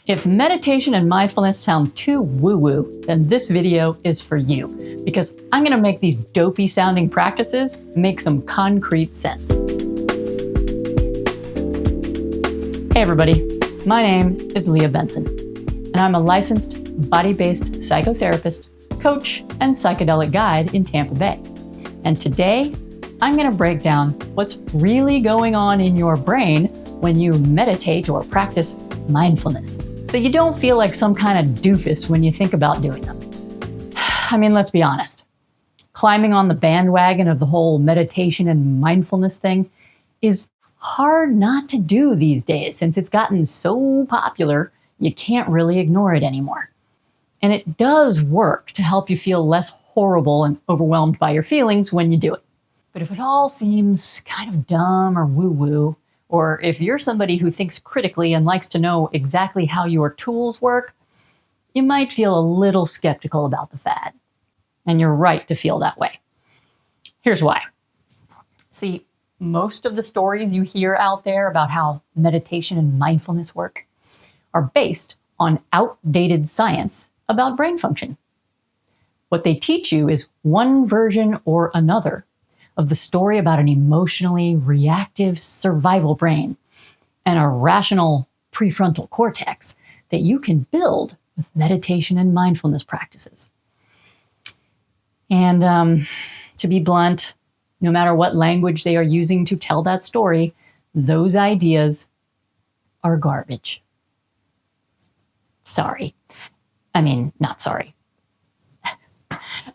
If meditation and mindfulness sound too woo-woo, then this video is for you, because I'm going to make these dopey sounding practices make some concrete sense. Hey everybody, my name is Leah Benson, and I'm a licensed body-based psychotherapist, coach, and psychedelic guide in Tampa Bay. And today, I'm going to break down what's really going on in your brain when you meditate or practice mindfulness, so you don't feel like some kind of doofus when you think about doing them. I mean, let's be honest. Climbing on the bandwagon of the whole meditation and mindfulness thing is hard not to do these days, since it's gotten so popular, you can't really ignore it anymore. And it does work to help you feel less horrible and overwhelmed by your feelings when you do it. But if it all seems kind of dumb or woo-woo, or if you're somebody who thinks critically and likes to know exactly how your tools work, you might feel a little skeptical about the fad. And you're right to feel that way. Here's why. See, most of the stories you hear out there about how meditation and mindfulness work are based on outdated science about brain function. What they teach you is one version or another of the story about an emotionally reactive survival brain and a rational prefrontal cortex that you can build with meditation and mindfulness practices. And to be blunt, no matter what language they are using to tell that story, those ideas are garbage. Sorry. I mean, not sorry.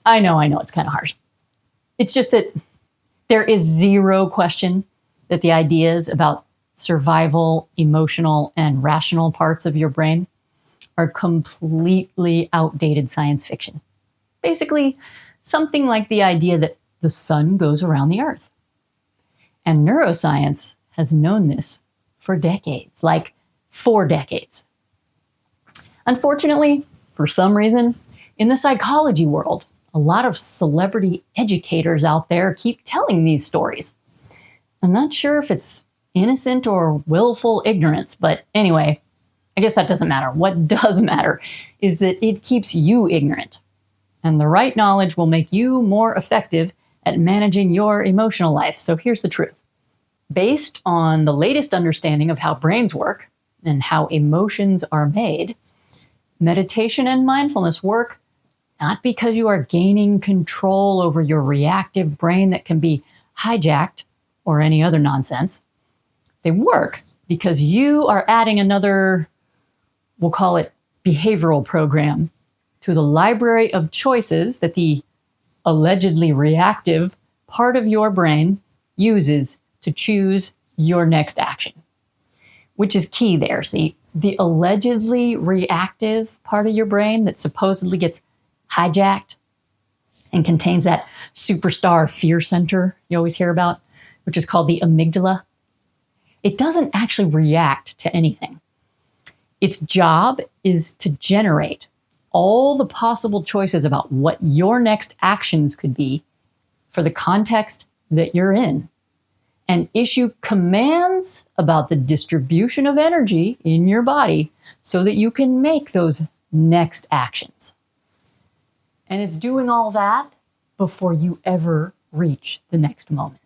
I know, it's kind of harsh. It's just that there is zero question that the ideas about survival, emotional, and rational parts of your brain are completely outdated science fiction. Basically, something like the idea that the sun goes around the earth. And neuroscience has known this for decades, like 4 decades. Unfortunately, for some reason, in the psychology world, a lot of celebrity educators out there keep telling these stories. I'm not sure if it's innocent or willful ignorance, but anyway, I guess that doesn't matter. What does matter is that it keeps you ignorant. And the right knowledge will make you more effective at managing your emotional life. So here's the truth. Based on the latest understanding of how brains work and how emotions are made, meditation and mindfulness work not because you are gaining control over your reactive brain that can be hijacked or any other nonsense. They work because you are adding another, we'll call it behavioral program, to the library of choices that the allegedly reactive part of your brain uses to choose your next action. Which is key there, see? The allegedly reactive part of your brain that supposedly gets hijacked and contains that superstar fear center you always hear about, which is called the amygdala. It doesn't actually react to anything. Its job is to generate all the possible choices about what your next actions could be for the context that you're in, and issue commands about the distribution of energy in your body so that you can make those next actions. And it's doing all that before you ever reach the next moment.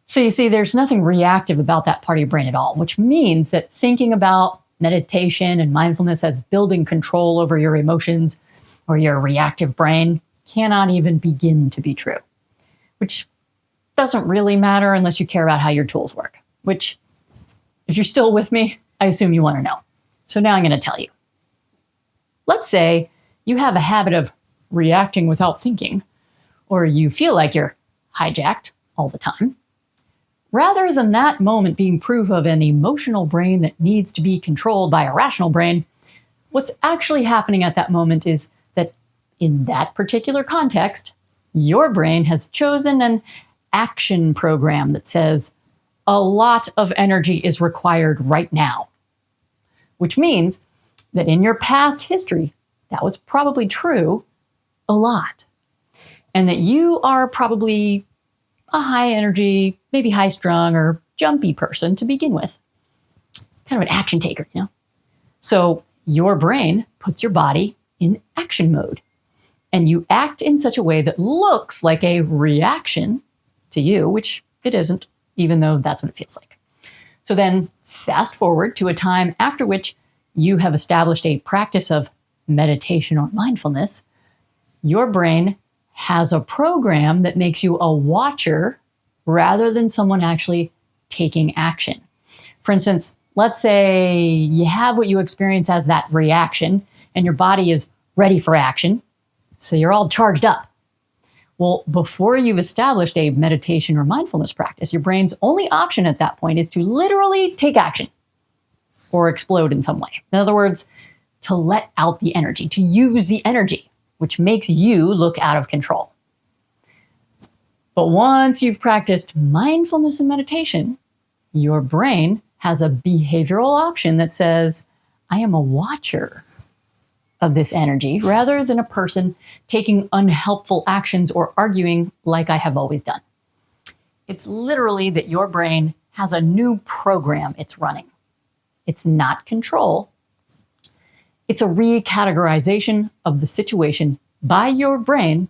So you see, there's nothing reactive about that part of your brain at all, which means that thinking about meditation and mindfulness as building control over your emotions or your reactive brain cannot even begin to be true, which doesn't really matter unless you care about how your tools work, which, if you're still with me, I assume you want to know. So now I'm going to tell you. Let's say you have a habit of reacting without thinking, or you feel like you're hijacked all the time. Rather than that moment being proof of an emotional brain that needs to be controlled by a rational brain, what's actually happening at that moment is that in that particular context, your brain has chosen an action program that says a lot of energy is required right now, which means that in your past history, that was probably true a lot. And that you are probably a high energy, maybe high strung or jumpy person to begin with. kind of an action taker, you know? So your brain puts your body in action mode, and you act in such a way that looks like a reaction to you, which it isn't, even though that's what it feels like. So then fast forward to a time after which you have established a practice of meditation or mindfulness. Your brain has a program that makes you a watcher rather than someone actually taking action. For instance, let's say you have what you experience as that reaction and your body is ready for action. So you're all charged up. Well, before you've established a meditation or mindfulness practice, your brain's only option at that point is to literally take action or explode in some way. In other words, to let out the energy, to use the energy, which makes you look out of control. But once you've practiced mindfulness and meditation, your brain has a behavioral option that says, I am a watcher of this energy rather than a person taking unhelpful actions or arguing like I have always done. It's literally that your brain has a new program it's running. It's not control. It's a recategorization of the situation by your brain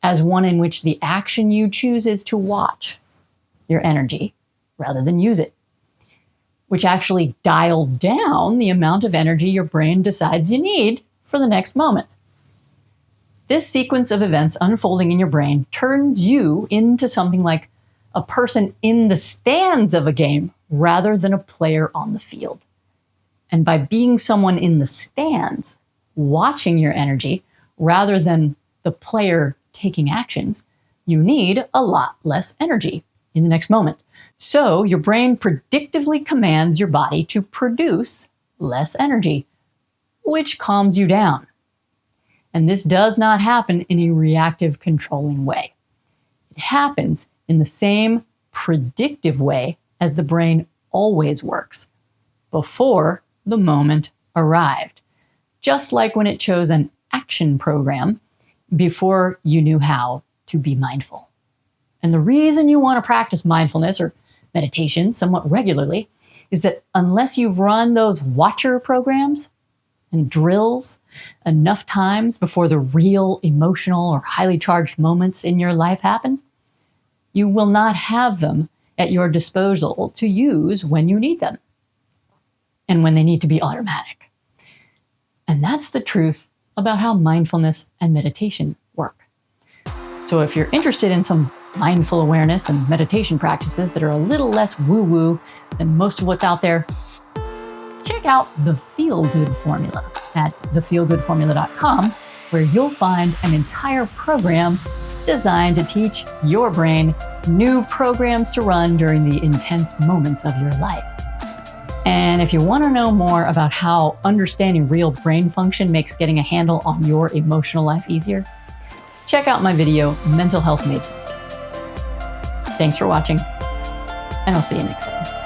as one in which the action you choose is to watch your energy rather than use it, which actually dials down the amount of energy your brain decides you need for the next moment. This sequence of events unfolding in your brain turns you into something like a person in the stands of a game rather than a player on the field. And by being someone in the stands, watching your energy rather than the player taking actions, you need a lot less energy in the next moment. So your brain predictively commands your body to produce less energy, which calms you down. And this does not happen in a reactive, controlling way. It happens in the same predictive way as the brain always works, before the moment arrived. Just like when it chose an action program before you knew how to be mindful. And the reason you want to practice mindfulness or meditation somewhat regularly is that unless you've run those watcher programs and drills enough times before the real emotional or highly charged moments in your life happen, you will not have them at your disposal to use when you need them and when they need to be automatic. And that's the truth about how mindfulness and meditation work. So if you're interested in some mindful awareness and meditation practices that are a little less woo-woo than most of what's out there, check out the Feel Good Formula at thefeelgoodformula.com, where you'll find an entire program designed to teach your brain new programs to run during the intense moments of your life. And if you want to know more about how understanding real brain function makes getting a handle on your emotional life easier, check out my video, Mental Health Made Simple. Thanks for watching, and I'll see you next time.